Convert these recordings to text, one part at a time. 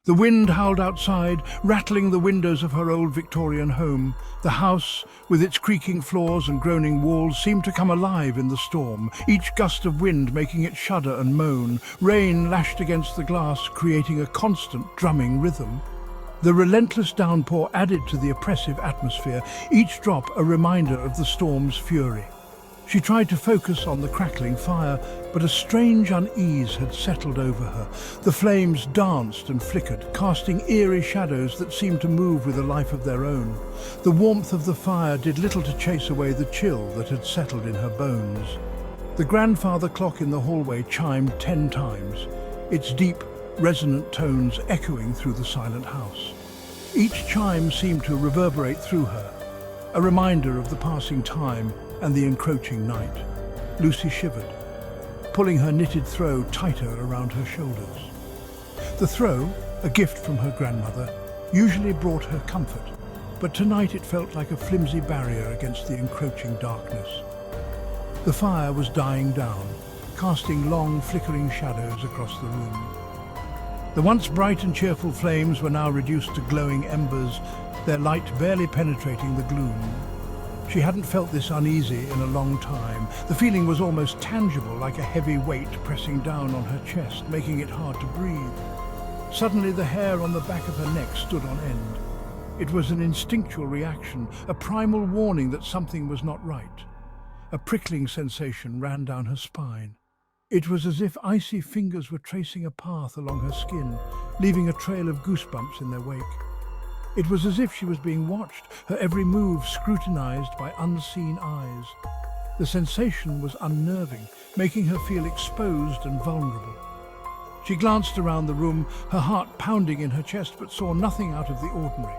The wind howled outside, rattling the windows of her old Victorian home. The house, with its creaking floors and groaning walls, seemed to come alive in the storm, each gust of wind making it shudder and moan. Rain lashed against the glass, creating a constant drumming rhythm. The relentless downpour added to the oppressive atmosphere, each drop a reminder of the storm's fury. She tried to focus on the crackling fire, but a strange unease had settled over her. The flames danced and flickered, casting eerie shadows that seemed to move with a life of their own. The warmth of the fire did little to chase away the chill that had settled in her bones. The grandfather clock in the hallway chimed 10 times, its deep, resonant tones echoing through the silent house. Each chime seemed to reverberate through her, a reminder of the passing time and the encroaching night. Lucy shivered, pulling her knitted throw tighter around her shoulders. The throw, a gift from her grandmother, usually brought her comfort, but tonight it felt like a flimsy barrier against the encroaching darkness. The fire was dying down, casting long, flickering shadows across the room. The once bright and cheerful flames were now reduced to glowing embers, their light barely penetrating the gloom. She hadn't felt this uneasy in a long time. The feeling was almost tangible, like a heavy weight pressing down on her chest, making it hard to breathe. Suddenly the hair on the back of her neck stood on end. It was an instinctual reaction, a primal warning that something was not right. A prickling sensation ran down her spine. It was as if icy fingers were tracing a path along her skin, leaving a trail of goosebumps in their wake. It was as if she was being watched, her every move scrutinized by unseen eyes. The sensation was unnerving, making her feel exposed and vulnerable. She glanced around the room, her heart pounding in her chest, but saw nothing out of the ordinary.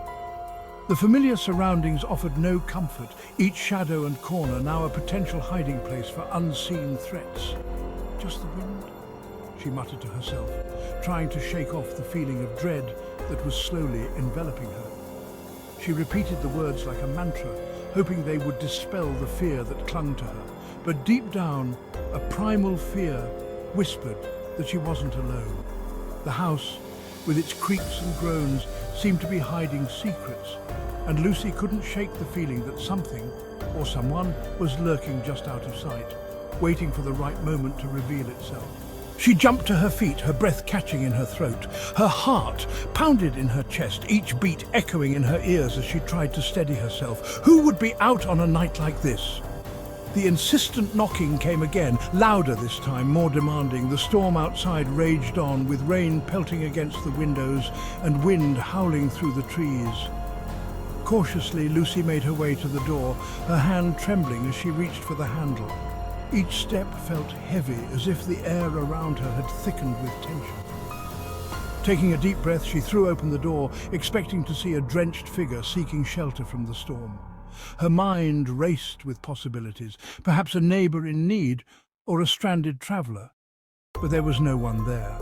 The familiar surroundings offered no comfort, each shadow and corner now a potential hiding place for unseen threats. Just the wind, she muttered to herself, trying to shake off the feeling of dread that was slowly enveloping her. She repeated the words like a mantra, hoping they would dispel the fear that clung to her. But deep down, a primal fear whispered that she wasn't alone. The house, with its creaks and groans, seemed to be hiding secrets, and Lucy couldn't shake the feeling that something, or someone, was lurking just out of sight, waiting for the right moment to reveal itself. She jumped to her feet, her breath catching in her throat. Her heart pounded in her chest, each beat echoing in her ears as she tried to steady herself. Who would be out on a night like this? The insistent knocking came again, louder this time, more demanding. The storm outside raged on, with rain pelting against the windows and wind howling through the trees. Cautiously, Lucy made her way to the door, her hand trembling as she reached for the handle. Each step felt heavy, as if the air around her had thickened with tension. Taking a deep breath, she threw open the door, expecting to see a drenched figure seeking shelter from the storm. Her mind raced with possibilities, perhaps a neighbor in need or a stranded traveler, but there was no one there.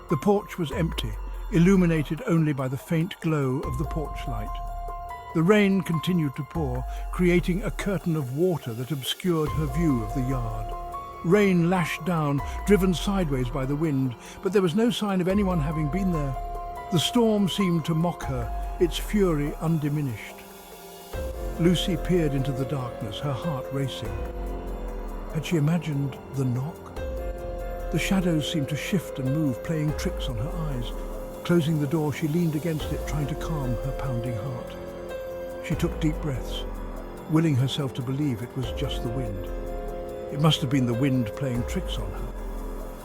The porch was empty, illuminated only by the faint glow of the porch light. The rain continued to pour, creating a curtain of water that obscured her view of the yard. Rain lashed down, driven sideways by the wind, but there was no sign of anyone having been there. The storm seemed to mock her, its fury undiminished. Lucy peered into the darkness, her heart racing. Had she imagined the knock? The shadows seemed to shift and move, playing tricks on her eyes. Closing the door, she leaned against it, trying to calm her pounding heart. She took deep breaths, willing herself to believe it was just the wind. It must have been the wind playing tricks on her.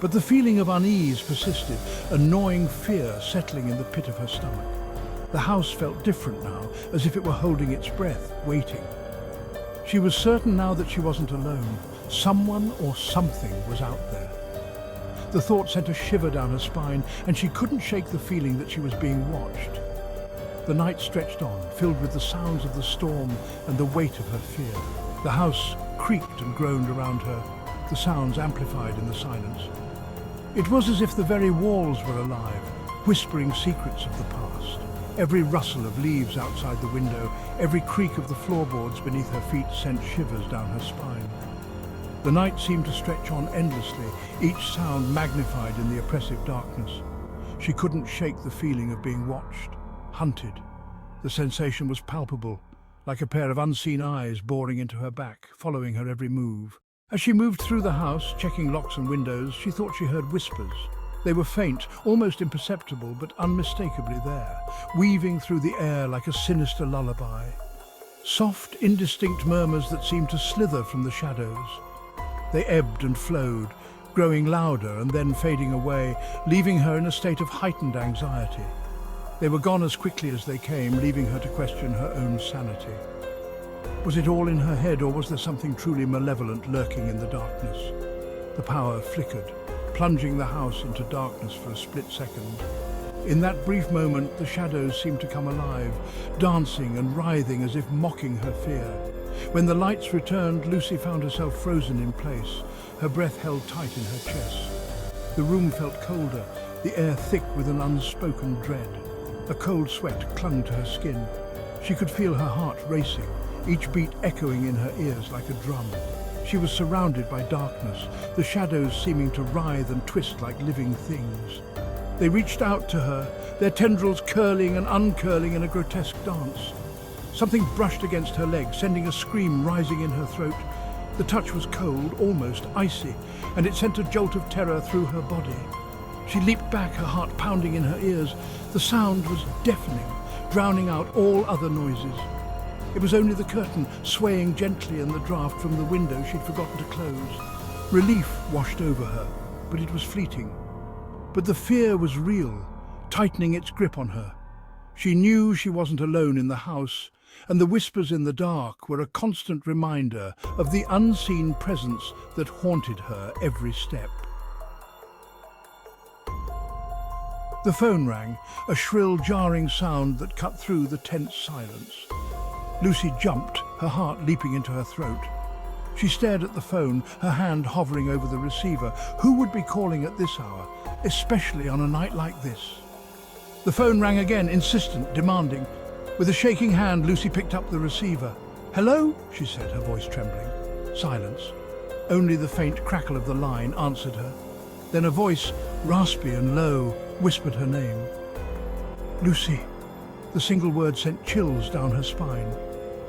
But the feeling of unease persisted, a gnawing fear settling in the pit of her stomach. The house felt different now, as if it were holding its breath, waiting. She was certain now that she wasn't alone. Someone or something was out there. The thought sent a shiver down her spine, and she couldn't shake the feeling that she was being watched. The night stretched on, filled with the sounds of the storm and the weight of her fear. The house creaked and groaned around her, the sounds amplified in the silence. It was as if the very walls were alive, whispering secrets of the past. Every rustle of leaves outside the window, every creak of the floorboards beneath her feet sent shivers down her spine. The night seemed to stretch on endlessly, each sound magnified in the oppressive darkness. She couldn't shake the feeling of being watched, hunted. The sensation was palpable, like a pair of unseen eyes boring into her back, following her every move. As she moved through the house, checking locks and windows, she thought she heard whispers. They were faint, almost imperceptible, but unmistakably there, weaving through the air like a sinister lullaby. Soft, indistinct murmurs that seemed to slither from the shadows. They ebbed and flowed, growing louder and then fading away, leaving her in a state of heightened anxiety. They were gone as quickly as they came, leaving her to question her own sanity. Was it all in her head, or was there something truly malevolent lurking in the darkness? The power flickered, plunging the house into darkness for a split second. In that brief moment, the shadows seemed to come alive, dancing and writhing as if mocking her fear. When the lights returned, Lucy found herself frozen in place, her breath held tight in her chest. The room felt colder, the air thick with an unspoken dread. A cold sweat clung to her skin. She could feel her heart racing, each beat echoing in her ears like a drum. She was surrounded by darkness, the shadows seeming to writhe and twist like living things. They reached out to her, their tendrils curling and uncurling in a grotesque dance. Something brushed against her leg, sending a scream rising in her throat. The touch was cold, almost icy, and it sent a jolt of terror through her body. She leaped back, her heart pounding in her ears. The sound was deafening, drowning out all other noises. It was only the curtain swaying gently in the draught from the window she'd forgotten to close. Relief washed over her, but it was fleeting. But the fear was real, tightening its grip on her. She knew she wasn't alone in the house, and the whispers in the dark were a constant reminder of the unseen presence that haunted her every step. The phone rang, a shrill, jarring sound that cut through the tense silence. Lucy jumped, her heart leaping into her throat. She stared at the phone, her hand hovering over the receiver. Who would be calling at this hour, especially on a night like this? The phone rang again, insistent, demanding. With a shaking hand, Lucy picked up the receiver. "Hello?" she said, her voice trembling. Silence. Only the faint crackle of the line answered her. Then a voice, raspy and low, whispered her name. "Lucy." The single word sent chills down her spine.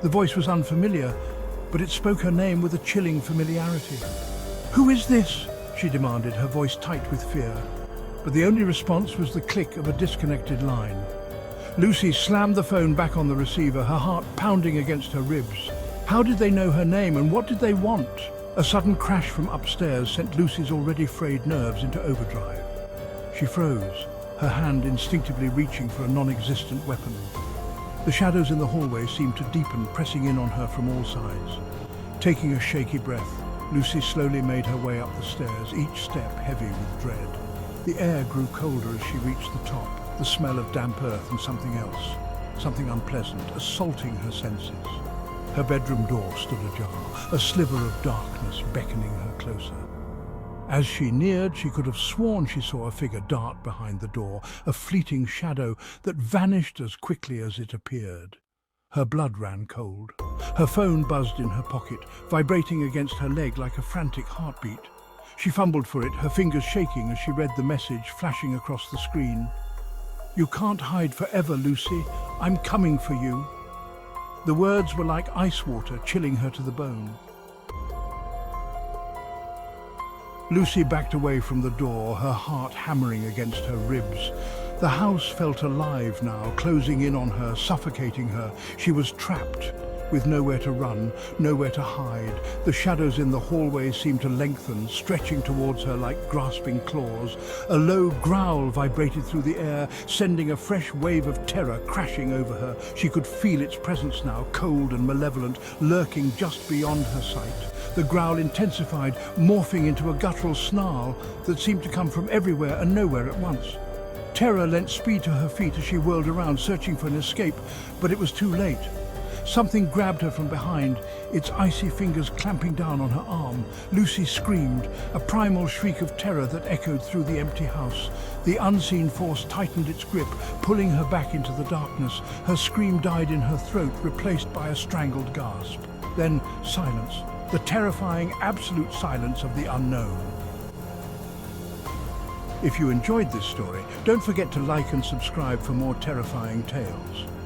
The voice was unfamiliar, but it spoke her name with a chilling familiarity. "Who is this?" she demanded, her voice tight with fear. But the only response was the click of a disconnected line. Lucy slammed the phone back on the receiver, her heart pounding against her ribs. How did they know her name, and what did they want? A sudden crash from upstairs sent Lucy's already frayed nerves into overdrive. She froze, her hand instinctively reaching for a non-existent weapon. The shadows in the hallway seemed to deepen, pressing in on her from all sides. Taking a shaky breath, Lucy slowly made her way up the stairs, each step heavy with dread. The air grew colder as she reached the top, the smell of damp earth and something else, something unpleasant, assaulting her senses. Her bedroom door stood ajar, a sliver of darkness beckoning her closer. As she neared, she could have sworn she saw a figure dart behind the door, a fleeting shadow that vanished as quickly as it appeared. Her blood ran cold. Her phone buzzed in her pocket, vibrating against her leg like a frantic heartbeat. She fumbled for it, her fingers shaking as she read the message flashing across the screen. "You can't hide forever, Lucy. I'm coming for you." The words were like ice water, chilling her to the bone. Lucy backed away from the door, her heart hammering against her ribs. The house felt alive now, closing in on her, suffocating her. She was trapped, with nowhere to run, nowhere to hide. The shadows in the hallway seemed to lengthen, stretching towards her like grasping claws. A low growl vibrated through the air, sending a fresh wave of terror crashing over her. She could feel its presence now, cold and malevolent, lurking just beyond her sight. The growl intensified, morphing into a guttural snarl that seemed to come from everywhere and nowhere at once. Terror lent speed to her feet as she whirled around, searching for an escape, but it was too late. Something grabbed her from behind, its icy fingers clamping down on her arm. Lucy screamed, a primal shriek of terror that echoed through the empty house. The unseen force tightened its grip, pulling her back into the darkness. Her scream died in her throat, replaced by a strangled gasp. Then silence, the terrifying absolute silence of the unknown. If you enjoyed this story, don't forget to like and subscribe for more terrifying tales.